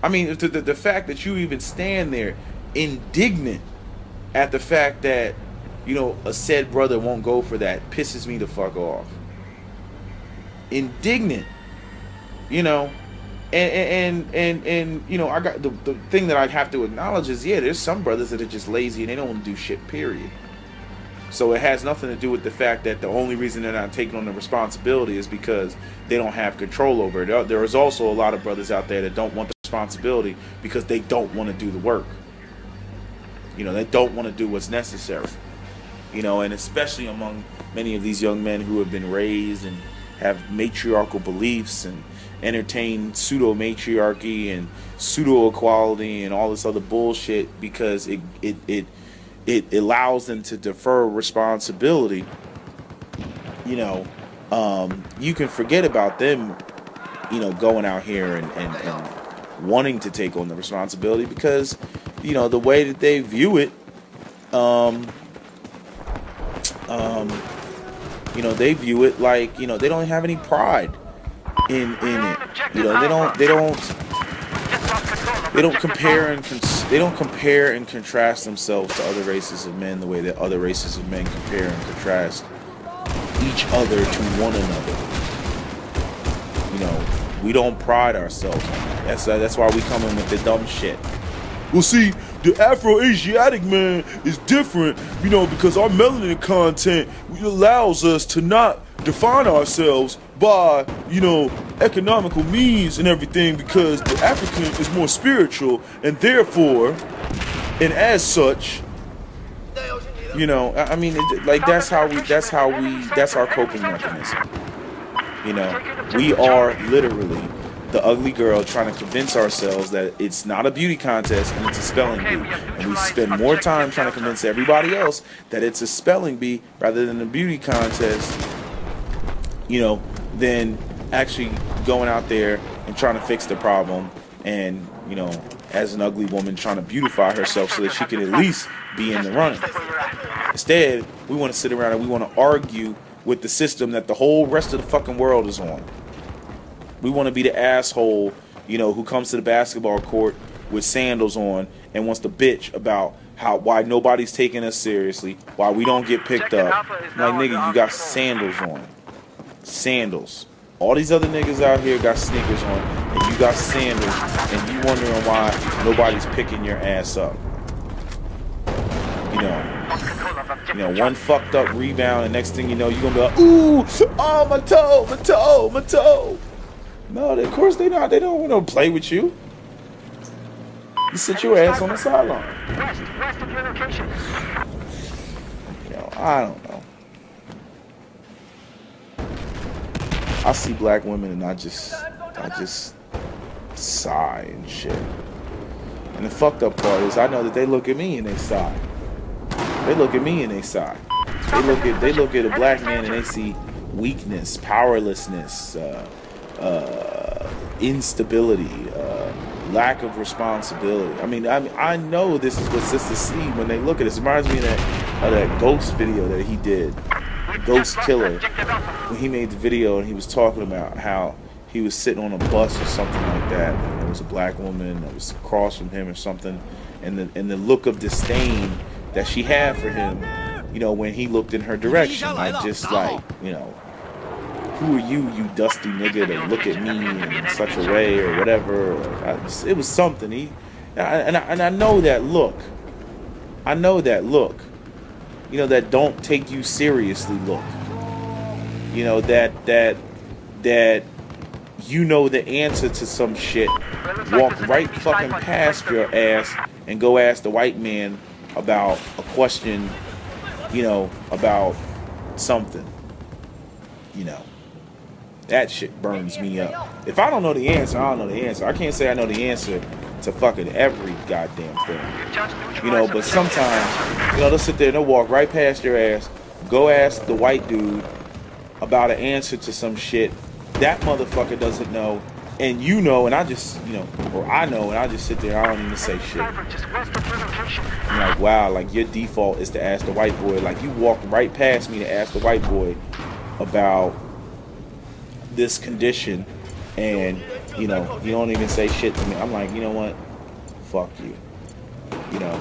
I mean, the fact that you even stand there indignant at the fact that, you know, a said brother won't go for that pisses me the fuck off. Indignant, you know, and you know, I got the thing that I have to acknowledge is, yeah, there's some brothers that are just lazy and they don't want to do shit, period. So it has nothing to do with the fact that the only reason they're not taking on the responsibility is because they don't have control over it. There is also a lot of brothers out there that don't want the responsibility because they don't want to do the work. You know, they don't want to do what's necessary. You know, and especially among many of these young men who have been raised and have matriarchal beliefs and entertain pseudo-matriarchy and pseudo-equality and all this other bullshit because it allows them to defer responsibility. You know, you can forget about them, you know, going out here and wanting to take on the responsibility because, you know, the way that they view it, you know, they view it like, you know, they don't have any pride in it. You know, they don't compare and contrast themselves to other races of men the way that other races of men compare and contrast each other to one another. You know, we don't pride ourselves on that. That's why we come in with the dumb shit. Well, see, the Afro-Asiatic man is different, you know, because our melanin content allows us to not define ourselves by, you know, economical means and everything, because the African is more spiritual, and therefore, and as such, you know, I mean, like that's our coping mechanism. You know, we are literally the ugly girl trying to convince ourselves that it's not a beauty contest and it's a spelling bee. And we spend more time trying to convince everybody else that it's a spelling bee rather than a beauty contest, you know, than actually going out there and trying to fix the problem and, you know, as an ugly woman trying to beautify herself so that she can at least be in the running. Instead, we want to sit around and we want to argue with the system that the whole rest of the fucking world is on. We want to be the asshole, you know, who comes to the basketball court with sandals on and wants to bitch about why nobody's taking us seriously, why we don't get picked up. Like, nigga, you got sandals on. Sandals. All these other niggas out here got sneakers on, and you got sandals, and you wondering why nobody's picking your ass up. You know, one fucked up rebound, and next thing you know, you're gonna be like, ooh, oh, my toe, my toe, my toe. No, of course they not. They don't want to play with you. You sit your ass on the sideline. West of your location. You know, I don't know. I see black women and I just sigh and shit. And the fucked up part is I know that they look at me and they sigh. They look at me and they sigh. They look at a black man and they see weakness, powerlessness, instability, lack of responsibility. I mean, I know this is what sisters see when they look at this. It reminds me of that Ghost video that he did, Ghost Killer, when he made the video and he was talking about how he was sitting on a bus or something like that, and there was a black woman that was across from him or something, and the look of disdain that she had for him, you know, when he looked in her direction, like just like, you know, who are you dusty nigga, to look at me in such a way or whatever. It was something. And I know that look. I know that look. You know, that don't take you seriously look. You know, that you know the answer to some shit, walk right fucking past your ass and go ask the white man about a question, you know, about something, you know. That shit burns me up. If I don't know the answer, I don't know the answer. I can't say I know the answer to fucking every goddamn thing. You know, but sometimes, you know, they'll sit there and they'll walk right past your ass, go ask the white dude about an answer to some shit that motherfucker doesn't know, and you know, and I just, you know, or I know, and I just sit there, I don't even say shit. I'm like, wow, like your default is to ask the white boy. Like you walked right past me to ask the white boy about this condition, and you know, you don't even say shit to me. I'm like, you know what? Fuck you. You know.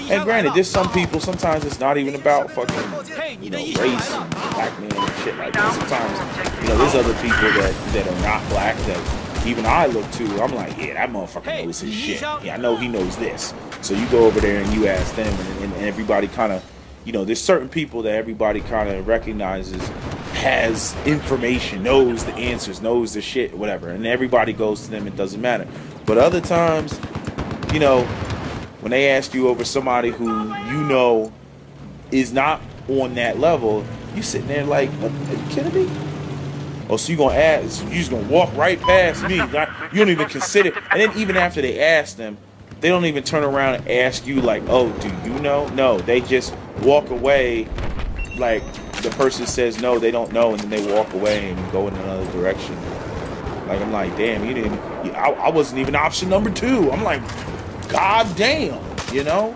And granted, there's some people, sometimes it's not even about fucking, you know, race and black men and shit like that. Sometimes, you know, there's other people that are not black that even I look to. I'm like, yeah, that motherfucker knows his shit. Yeah, I know he knows this. So you go over there and you ask them, and everybody kind of, you know, there's certain people that everybody kind of recognizes has information, knows the answers, knows the shit, whatever. And everybody goes to them, it doesn't matter. But other times, you know, when they ask you over somebody who you know is not on that level, you sitting there like, what, are you kidding me? Oh, so you gonna ask? You just gonna walk right past me? You don't even consider. And then even after they ask them, they don't even turn around and ask you like, oh, do you know? No, they just walk away like the person says no, they don't know, and then they walk away and go in another direction. Like, I'm like, damn, you didn't. I wasn't even option number 2. I'm like, god damn, you know.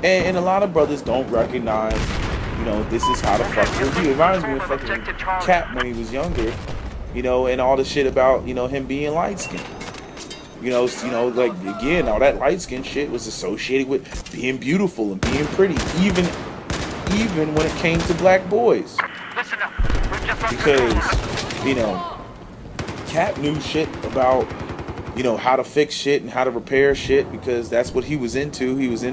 And a lot of brothers don't recognize, you know, this is how the fuck you do. It reminds me of fucking Cap when he was younger, you know, and all the shit about, you know, him being light skinned. You know, like, again, all that light skin shit was associated with being beautiful and being pretty, even when it came to black boys. Because, you know, Cap knew shit about, you know, how to fix shit and how to repair shit, because that's what he was into. He was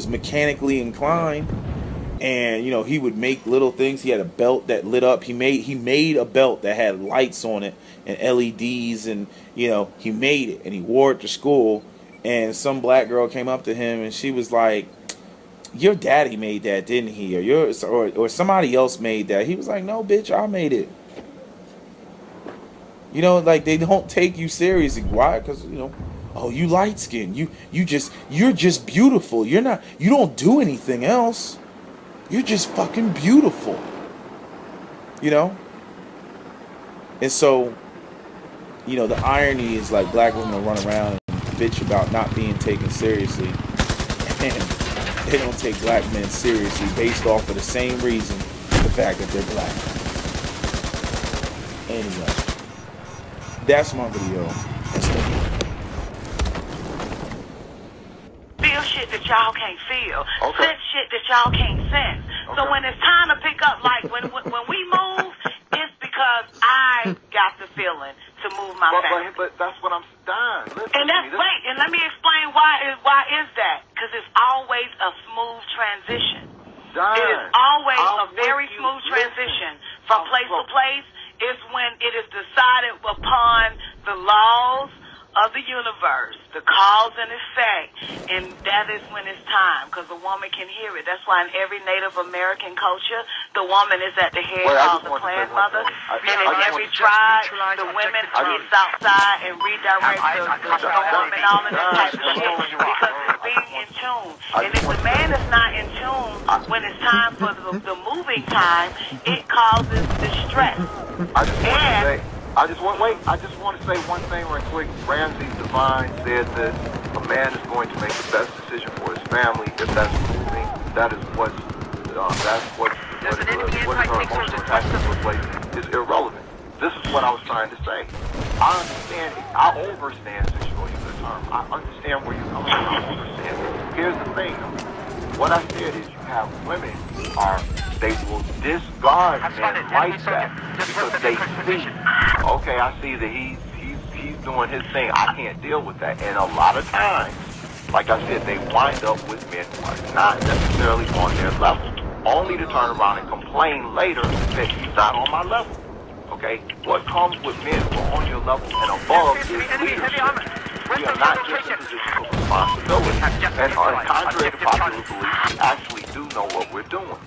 mechanically inclined, and, you know, he would make little things. He had a belt that lit up. He made a belt that had lights on it and LEDs, and, you know, he made it and he wore it to school. And some black girl came up to him and she was like, your daddy made that, didn't he? Or somebody else made that. He was like, no, bitch, I made it. You know, like, they don't take you seriously. Why? Because, you know, oh, you light skinned. You're just beautiful. You don't do anything else. You're just fucking beautiful. You know? And so, you know, the irony is, like, black women run around and bitch about not being taken seriously, and they don't take black men seriously based off of the same reason, the fact that they're black. Anyway, that's my video. Feel shit that y'all can't feel. Okay. Sense shit that y'all can't sense. Okay. So when it's time to pick up, like when we move, it's because I got the feeling to move my family. But that's what I'm done. And that's right. And let me explain why is that? Because it's always a smooth transition. Done. It is always I'm a very with you. smooth Listen. transition from place to place. It's when it is decided upon the laws of the universe, the cause and effect, and that is when it's time, because the woman can hear it. That's why in every Native American culture, the woman is at the head called the clan mother, and in every tribe, the women gets outside and redirect the woman, all of that type of shit, because it's being in tune. And if the man is not in tune when it's time for the moving time, it causes distress. I just want to say one thing right quick. Ramsey Devine said that a man is going to make the best decision for his family. If that's moving, that is what her emotional attachment to a place is irrelevant. This is what I was trying to say. I understand. I overstand sexually the term. I understand where you're coming from. I understand. Here's the thing. What I said is you have women they will discard men like that because they see, okay, I see that he's doing his thing. I can't deal with that. And a lot of times, like I said, they wind up with men who are not necessarily on their level, only to turn around and complain later that he's not on my level. Okay? What comes with men who are on your level and above is leadership. We are not just in positions of responsibility. And contrary to popular belief, we actually do know what we're doing.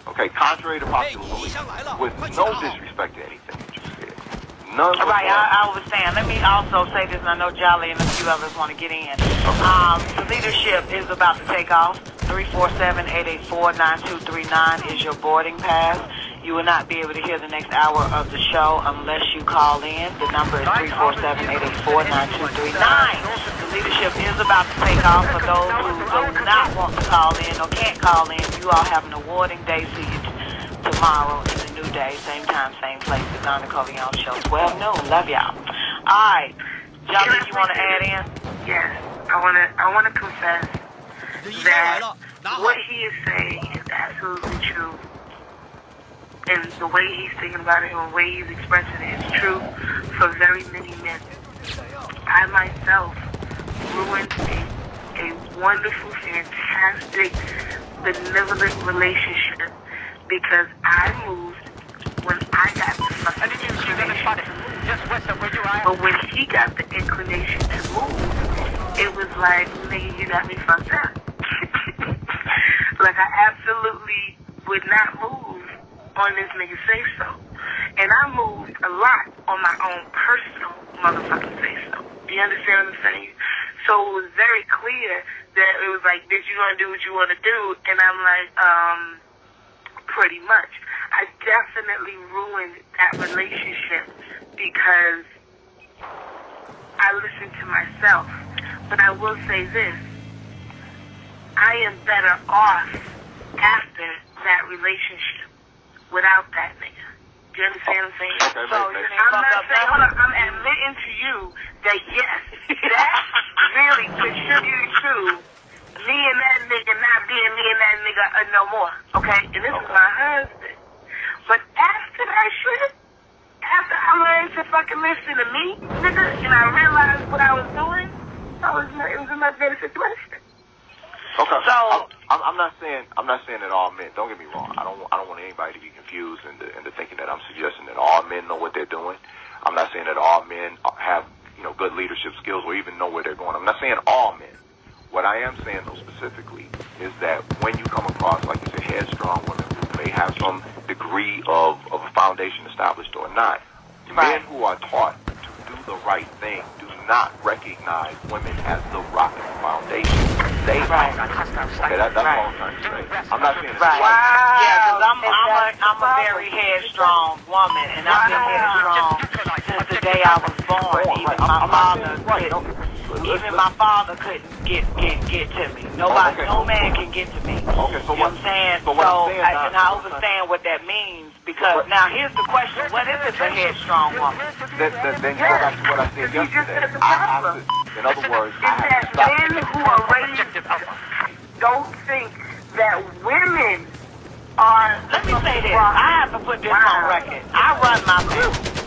Okay, contrary to popular belief, with no disrespect to anything that you said. None of Right, I understand. Let me also say this, and I know Jolly and a few others want to get in. The leadership is about to take off. 347-884-9239 is your boarding pass. You will not be able to hear the next hour of the show unless you call in. The number is 347-884-9239. The leadership is about to take off. For those who do not want to call in or can't call in, you all have an awarding day. See you tomorrow in the new day. Same time, same place. The Donna Corleone Show, 12 noon. Love y'all. right. Johnny, you want to add in? Yes. I wanna confess that what he is saying is absolutely true. And the way he's thinking about it and the way he's expressing it is true for very many men. I myself ruined a wonderful, fantastic, benevolent relationship because I moved when I got the fucking inclination. But when he got the inclination to move, it was like, nigga, you got me fucked up. Like, I absolutely would not move on this nigga say so. And I moved a lot on my own personal motherfucking say so. Do you understand what I'm saying? So it was very clear that it was like, bitch, you gonna do what you wanna do? And I'm like, pretty much. I definitely ruined that relationship because I listened to myself. But I will say this, I am better off after that relationship without that nigga. Do you understand what I'm saying? Okay, so I'm not saying, hold on, I'm admitting to you that yes, that really contributed to me and that nigga not being me and that nigga no more. Okay? And this is my husband. But after that shit, after I learned to fucking listen to me, nigga, and I realized what I was doing, it was a much better situation. Okay. So I'm not saying that all men. Don't get me wrong. I don't want anybody to be confused into thinking that I'm suggesting that all men know what they're doing. I'm not saying that all men have good leadership skills or even know where they're going. I'm not saying all men. What I am saying though specifically is that when you come across, like you said, headstrong women who may have some degree of a foundation established or not, men who are taught to do the right thing do not recognize women as the rock and foundation. They right. Okay, that's all I'm trying to say. I'm not saying it's Right. right. Yeah, because I'm a very headstrong woman, and I've been headstrong since the day I was born. Even my father couldn't get to me. Nobody, no man can get to me. Okay, so you know what I'm saying? So I understand what that means. Because now here's the question: what if it's a headstrong woman? Then you go back to what I said yesterday. I have to. In other words, I have to stop. Men who are raised don't think that women are. Let me say this. I have to put this on record. I run my family.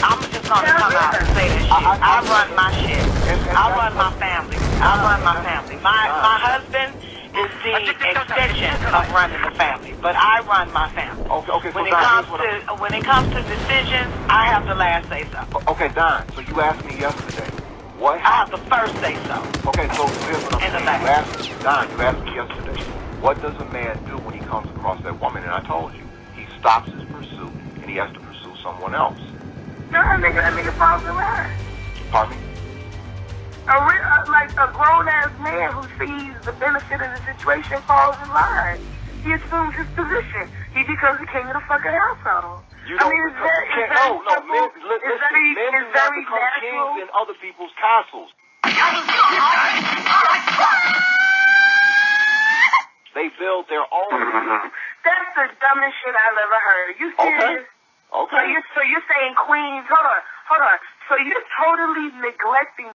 I'm just going to come out and say this shit. I run my shit. I run my family. I run my family. My husband is the extension of running the family, but I run my family. Okay, so when it comes to decisions, I have the last say so. Okay, Don, so you asked me yesterday, what I have the first say so. Okay, so here's what I'm saying. Don, you asked me yesterday, what does a man do when he comes across that woman? And I told you, he stops his pursuit and he has to pursue someone else. No, that nigga falls in line. Pardon me? Like a grown-ass man who sees the benefit of the situation falls in line. He assumes his position. He becomes the king of the fucking household. You don't men do not become kings in other people's castles. They build their own. That's the dumbest shit I've ever heard. You serious? Okay. So you're saying queens? Hold on. So you're totally neglecting